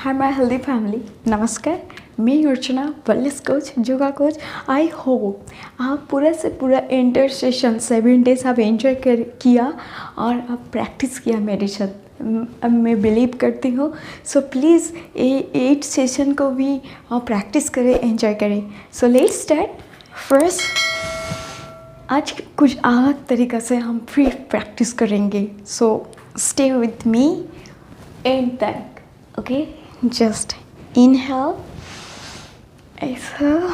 Hi my healthy family, नमस्कार. मैं Archana, wellness coach, yoga coach. I hope आप पूरा से पूरा इंटर सेशन 7 डेज आप एंजॉय किया और आप प्रैक्टिस किया मेरे साथ. मैं बिलीव करती हूँ. सो प्लीज़ 8 सेशन को भी प्रैक्टिस करें, एंजॉय करें. So let's start. फर्स्ट, आज कुछ अलग तरीक़ा से हम फिर प्रैक्टिस करेंगे. So stay with me end तक. Okay, just inhale, exhale,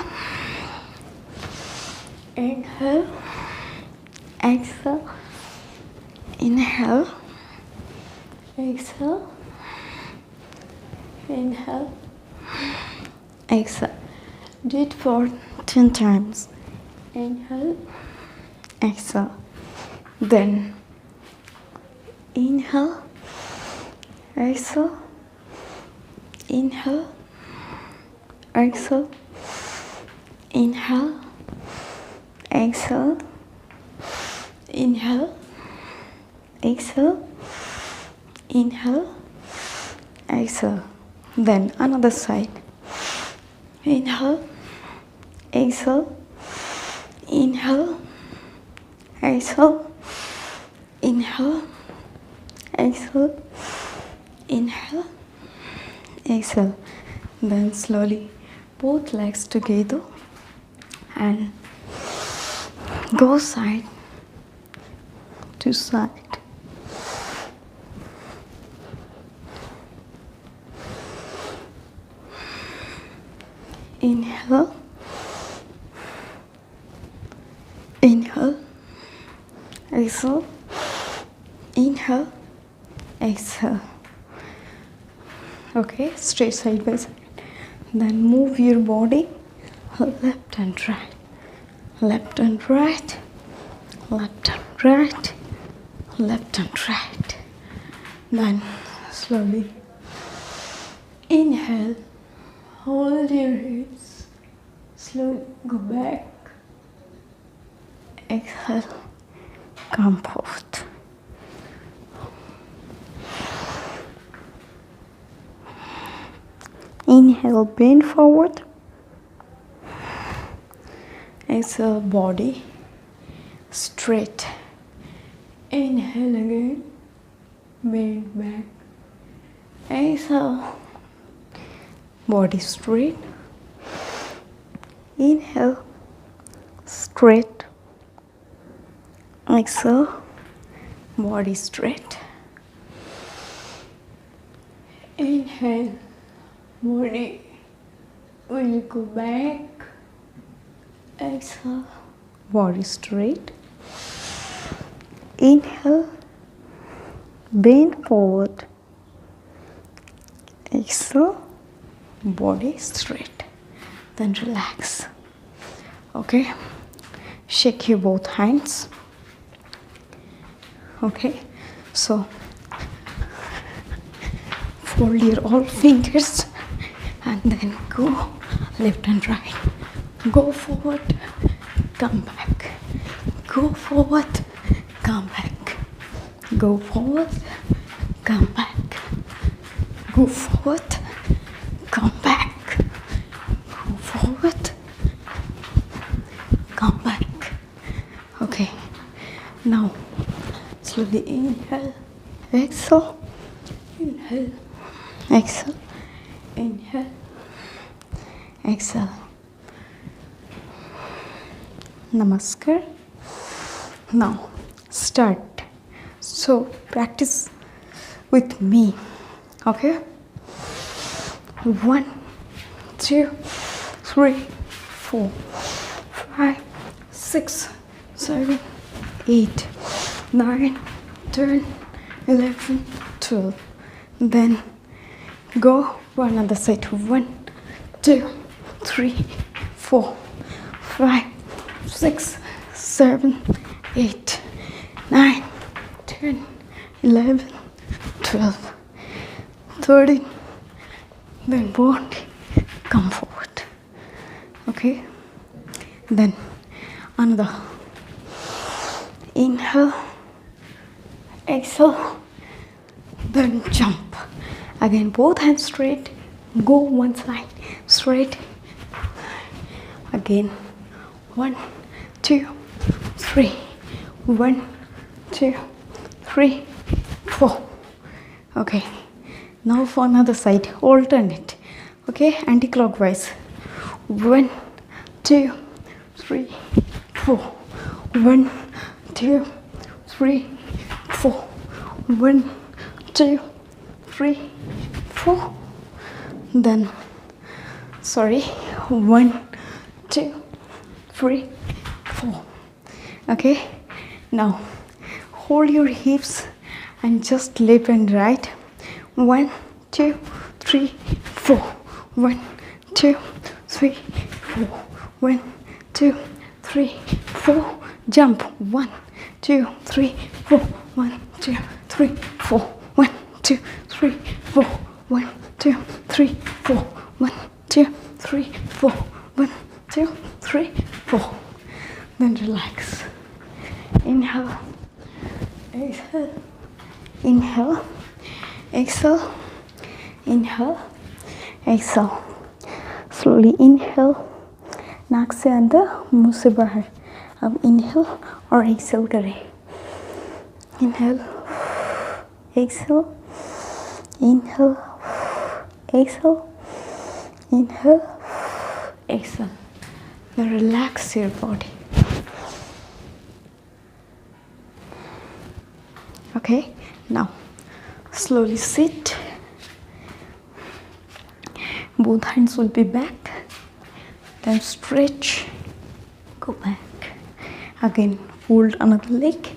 inhale, exhale, inhale, exhale, inhale, exhale. Do it for 10 times. Inhale, exhale. Then inhale, exhale, inhale, exhale, inhale, exhale, inhale, exhale, inhale, exhale. Then another side. Inhale, exhale, inhale, exhale, inhale, exhale, inhale, exhale. Then slowly both legs together and go side to side. Inhale, inhale, exhale, inhale, exhale. Okay, straight side by side. Then move your body left and right, left and right, left and right, left and right. Then slowly inhale, hold your hips, slowly go back, exhale, come forward. Inhale, bend forward. Exhale, body straight. Inhale again, bend back. Exhale, body straight. Inhale, straight. Exhale, body straight. Inhale, body will go back. Exhale, body straight. Inhale, bend forward. Exhale, body straight. Then relax. Okay, shake your both hands. Okay, so fold your all fingers and then go left and right. Go forward, come back. Go forward, come back. Go forward, come back. Go forward, come back. Go forward, come back. Okay, now slowly inhale, exhale, inhale, exhale, inhale, exhale. Namaskar. Now start. So practice with me. Okay? 1, 2, 3, 4, 5, 6, 7, 8, 9, 10, 11, 12. Then go to another side. 1, 2, 3, 4, 5, 6, 7, 8, 9, 10, 11, 12, 13. Then body come forward. Okay? Then another. Inhale, exhale, then jump. Again, both hands straight. Go one side, straight. Again, 1, 2, 3. 1, 2, 3, 4. Okay. Now for another side, alternate. Okay, anti-clockwise. 1, 2, 3, 4. 1, 2, 3, 4. 1, 2, 3, 4. Then, 1, 2, 3, 4. Okay, now hold your hips and just left and right. 1, 2, 3, 4. 1, 2, 3, 4. 1, 2, 3, 4. Jump. 1, 2, 3, 4. 1, 2, 3, 4. 1, 2, 3, 4. 1, 2, 3, 4. 1, 2, 3, 4. 1, 2, 3, 4. Then relax. Inhale. Exhale. Inhale. Exhale. Inhale. Exhale. Slowly inhale. नाक से अंदर, मुंह से बाहर. अब inhale और exhale करें. Inhale. Exhale. Inhale. Exhale. Inhale. Exhale. Now relax your body. Okay, now slowly sit. Both hands will be back. Then stretch. Go back. Again, fold another leg.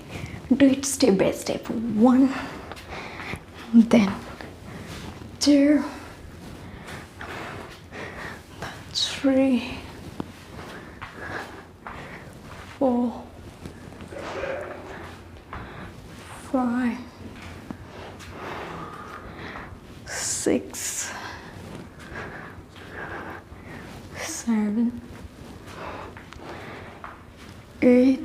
Do it step by step. 1, then 2, 3, 4, 5, 6, 7, 8,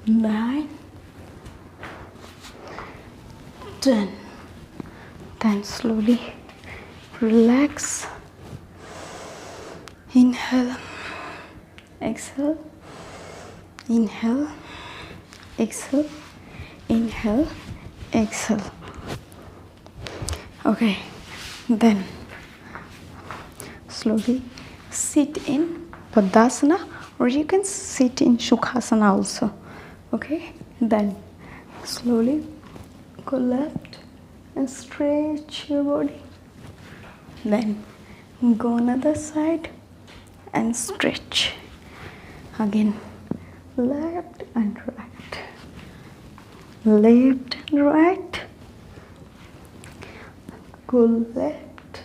9, 10. Then slowly relax. Inhale. Exhale. Inhale. Exhale. Inhale. Exhale. Okay. Then slowly sit in Padasana, or you can sit in Sukhasana also. Okay. Then slowly go left and stretch your body. Then go another side and stretch. Again, left and right. Left and right. Go left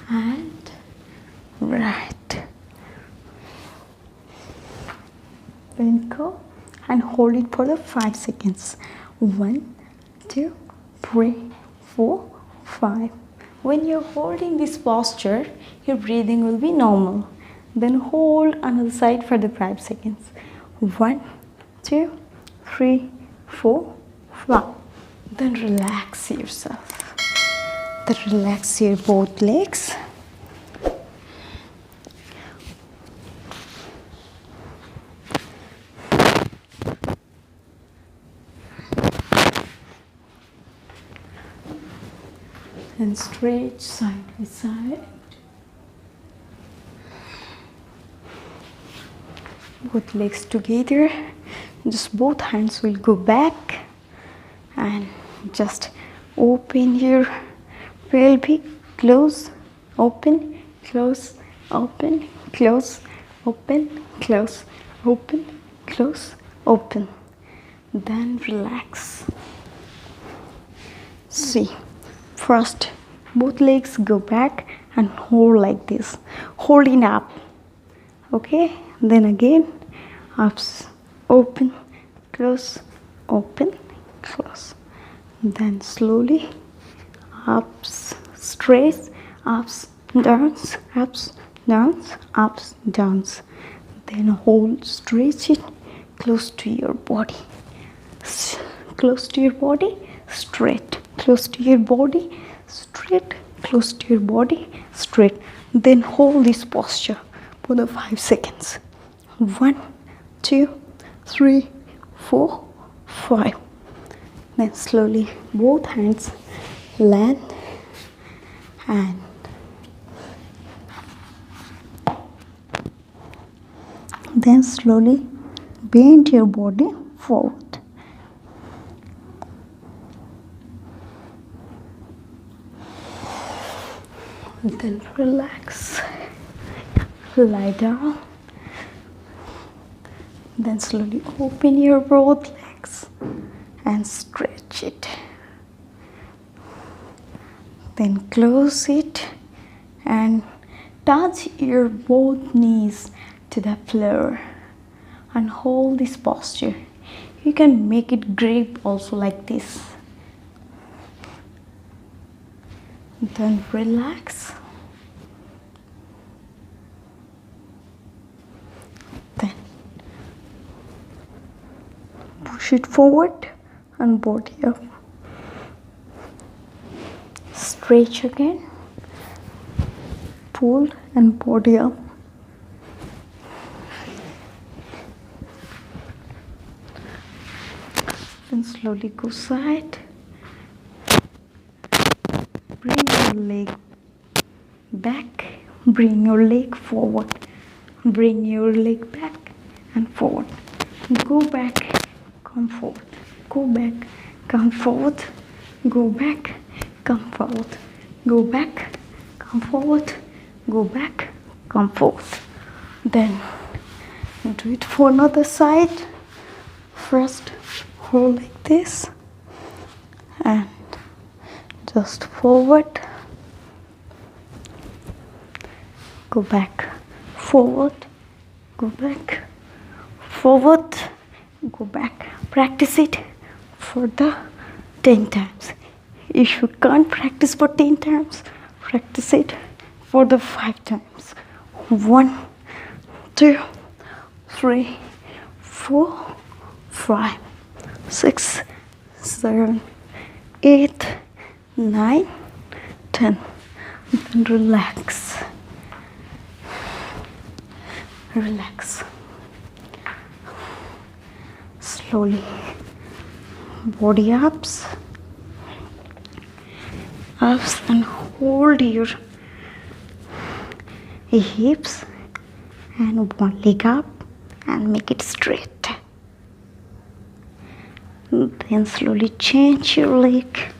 and right. Then go and hold it for the 5 seconds. 1, 2, 3, 4, 5. When you're holding this posture, your breathing will be normal. Then hold another side for the 5 seconds. 1, 2, 3, 4, 5. Then relax yourself. Then relax your both legs. And stretch side by side. Both legs together. Just both hands will go back and just open your pelvic. Close, open, close, open, close, open, close, open, close, open. Then relax. See. First, both legs go back and hold like this, holding up. Okay, then again, ups, open, close, open, close. Then slowly, ups, straight, ups, downs, ups, downs, ups, downs. Then hold, stretch it close to your body. Close to your body, straight, close to your body, straight, close to your body, straight. Then hold this posture for the 5 seconds. 1, 2, 3, 4, 5. Then slowly both hands land and then slowly bend your body forward. Then relax, lie down. Then slowly open your both legs and stretch it. Then close it and touch your both knees to the floor and hold this posture. You can make it grip also like this. Then relax. Then push it forward and body up. Stretch again. Pull and body up. Then slowly go side. Bring your leg back. Bring your leg forward. Bring your leg back and forward. Go back, come forward. Go back, come forward. Go back, come forward. Go back, come forward. Go back, come forward. Then do it for another side. First hold like this and just forward. Go back, forward. Go back, forward. Go back. Practice it for the 10 times. If you can't practice for 10 times, practice it for the 5 times. 1, 2, 3, 4, 5, 6, 7, 8, 9, 10. Then relax. Relax. Slowly body ups and hold your hips and one leg up and make it straight. Then slowly change your leg.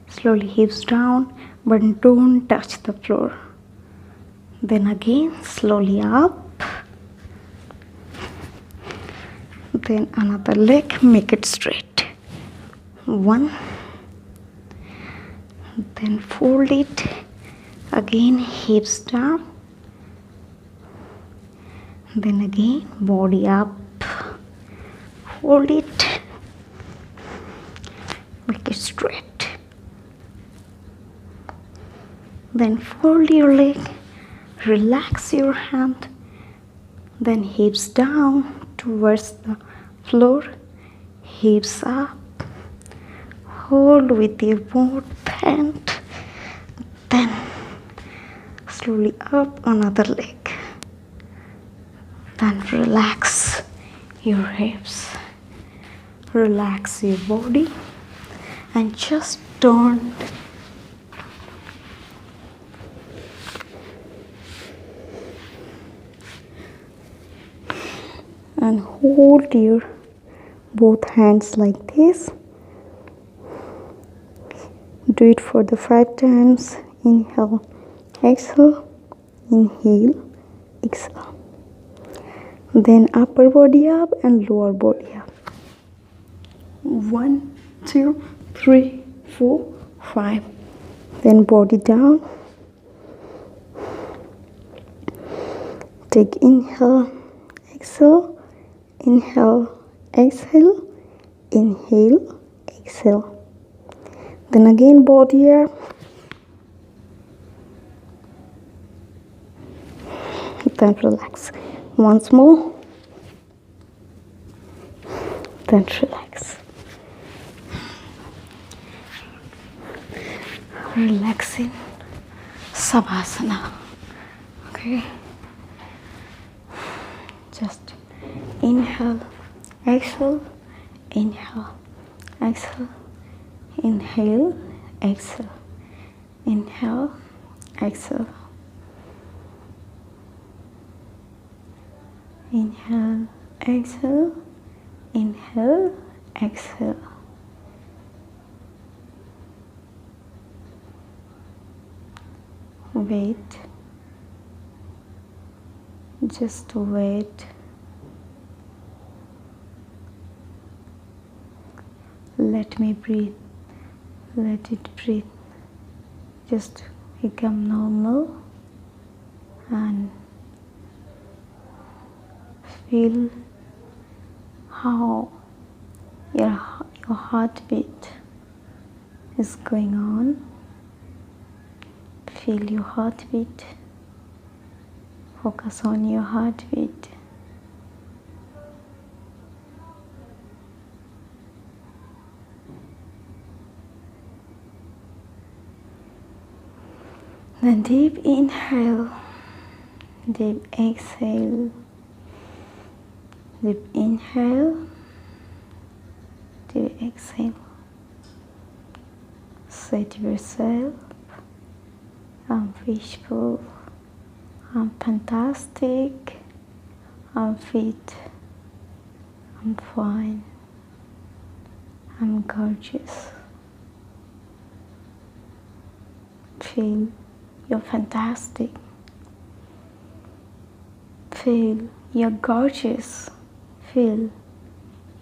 Slowly hips down, but don't touch the floor. Then again slowly up. Then another leg, make it straight. 1. Then fold it. Again hips down. Then again body up. Hold it. Make it straight. Then fold your leg. Relax your hand. Then hips down towards the floor. Hips up. Hold with your both hand. Then slowly up another leg. Then relax your hips. Relax your body and just turn. And hold your both hands like this. Do it for the 5 times. Inhale, exhale, inhale, exhale. Then upper body up and lower body up. 1, 2, 3, 4, 5. Then body down. Take inhale, exhale, inhale, exhale, inhale, exhale. Then again body up. Then relax. Once more. Then relax. relaxing savasana. Okay, just inhale, exhale, inhale, exhale, inhale, exhale, inhale, exhale, inhale, exhale, inhale, exhale. Wait, just wait. Let me breathe, let it breathe. Just become normal and feel how your heartbeat is going on. Feel your heartbeat. Focus on your heartbeat. Then deep inhale, deep exhale, deep inhale, deep exhale. Say to yourself, I'm peaceful, I'm fantastic, I'm fit, I'm fine, I'm gorgeous. Feel you're fantastic. Feel you're gorgeous. Feel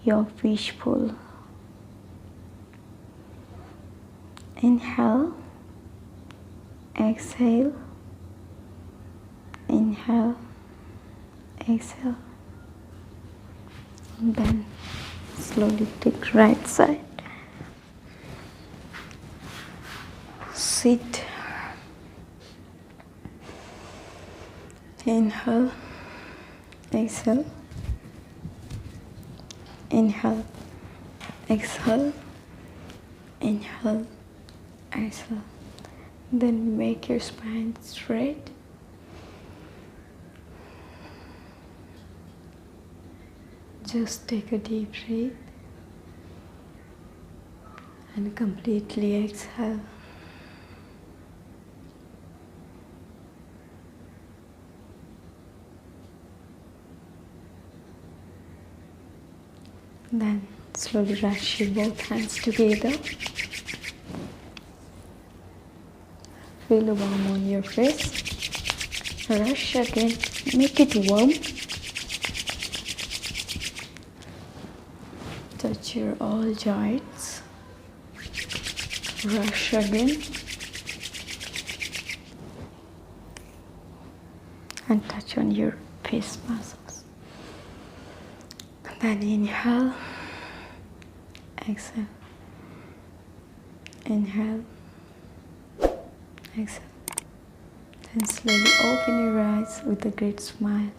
you're peaceful. Inhale, exhale, inhale, exhale. And then slowly take right side. Sit. Inhale, exhale, inhale, exhale, inhale, exhale. Then make your spine straight. Just take a deep breath and completely exhale. Then slowly rush your both hands together. Feel the warm on your face. Rush again. Make it warm. Touch your all joints. Rush again. And touch on your face muscles. Then inhale, exhale, inhale, exhale. Then slowly open your eyes with a great smile.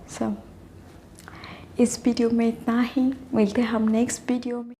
So, इस video में इतना ही. मिलते हैं हम next video में.